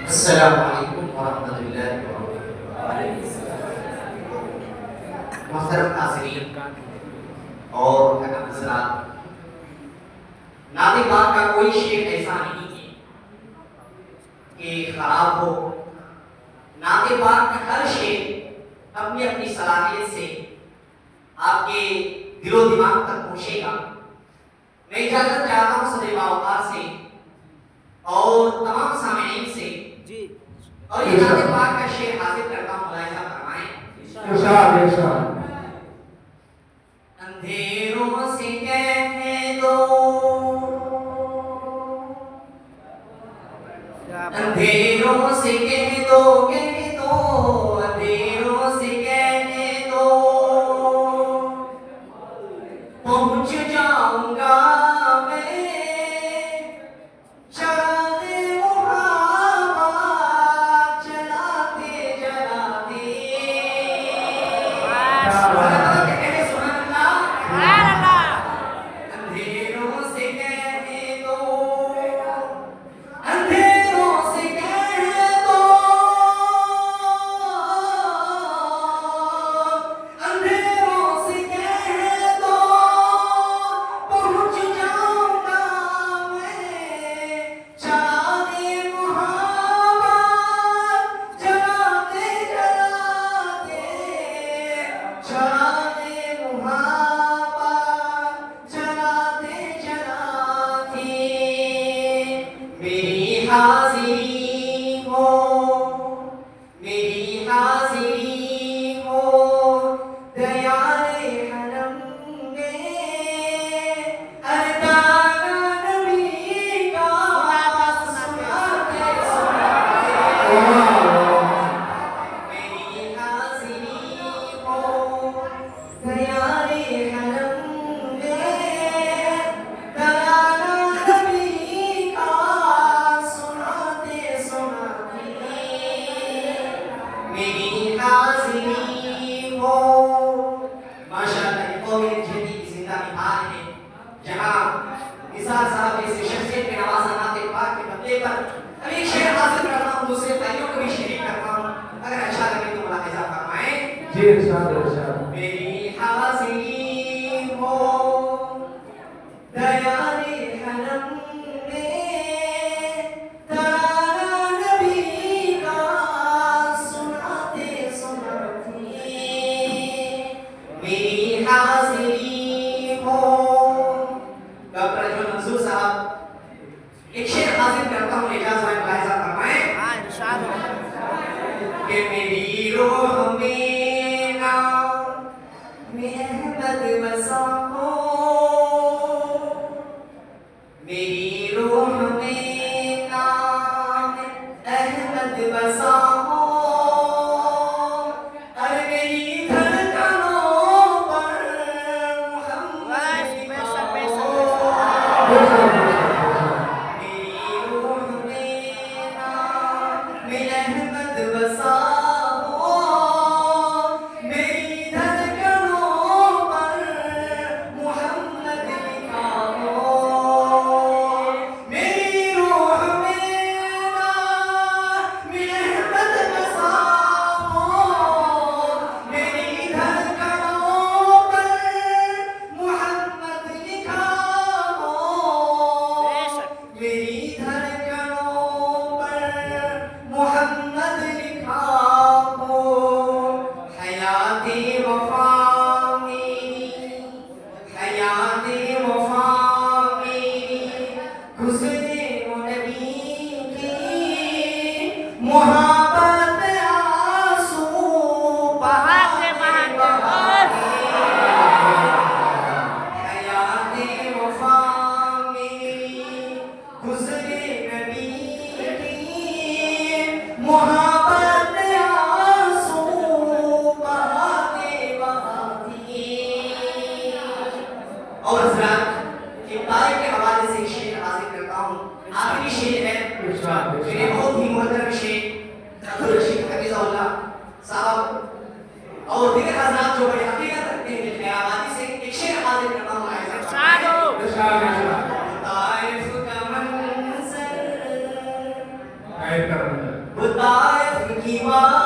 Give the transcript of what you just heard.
अस्सलामु अलैकुम वरहमतुल्लाहि वबरकातुहू। मोहतरम नाज़रीन और हज़रात, नाते पाक का कोई शेर ऐसा नहीं है कि खराब हो। नाते पाक का हर शेर अपनी अपनी सलाहियत से आपके दिलो दिमाग तक पहुंचेगा। मैं इजाजत चाहता हूँ सदैव औकार से और तमाम सामईन से और ये नाते पाक का शेर हासिल करता हूँ, मुलाहिजा फरमाएं। इरशाद इरशाद। अंधेरों से कहने दो, अंधेरों से कह दो, अंधेरों से कहने दो, पहुंच जाऊंगा मैं चलाते मुहाबत, चलाते चलाते। अंधेरों से कहने दो, अंधेरों से कह दो, अंधेरों से कह दो, पहुंच जाऊंगा मैं चलाते मुहाबत, चलाते चलाते, चलाते मुहाबत, चलाते चलाते। मेरी हाज़िरी हो, मेरी हाज़िरी हो, दयारे हरम में, अरदाना नबी का सुनाते सुनाते। मेरी हाज़िरी हो, दयारे हरम में, दयाना नबी का सुनाते सुनाते। मेरी हाज़िरी हो। माशाअल्लाह, ये कौम जदी की जिंदा मिसाल है, जहाँ निसार साहब जैसे शख्सियत के नवाज़ा नाते पाक के बदले पर अब एक शेर हासिल करता हूँ, दूसरे भाइयों को भी शरीक करता हूँ। अगर अच्छा लगे तो मुलाहिजा फरमाएं। जी इरशाद इरशाद। मेरी हाज़िरी हो, दयारे हरम में, तराना नबी का सुनाते सुनाते। मेरी हाज़िरी हो। डॉक्टर अजमल मंसूर साहब, एक शेर हासिल करता हूँ, इजाज़त में मुलाहिजा फरमाएं। कि मेरी रूह में नाम अहमद बसा हो, मेरी रूह में नाम अहमद बसा हो, अरे मेरी धड़कनों पर मोहम्मद लिखा हो। मेरी रूह में नाम अहमद बसा हो, मेरी धड़कनों पर मोहम्मद लिखा हो। मेरी रूह में नाम अहमद बसा हो, मेरी धड़कनों पर मोहम्मद लिखा हो। मेरी धड़कनों पर मोहम्मद लिखा हो। हयाते वफा मेरी, हयाते वफा मेरी, गुज़रे वो नबी की मुहब्बत आंसू बहाते बहाते। हयाते वफा मेरी, गुज़रे नबी की मुहब्बत आंसू बहाते बहाते। और हज़रात, इब्ताई के हवाले से एक शेर हासिल करता हूँ। आखिरी शेर है, इरशाद मेरे इरशाद। बहुत ही मोहतरम शेख अब्दुल रशीद हफीज़हुल्लाह साहब और दीगर हज़रात जो बड़े हकीकत रखते हैं खैराबादी से एक शेर हासिल करता हूँ। इरशाद इरशाद। ताइफ का मंज़र ऐ करम बताए की बात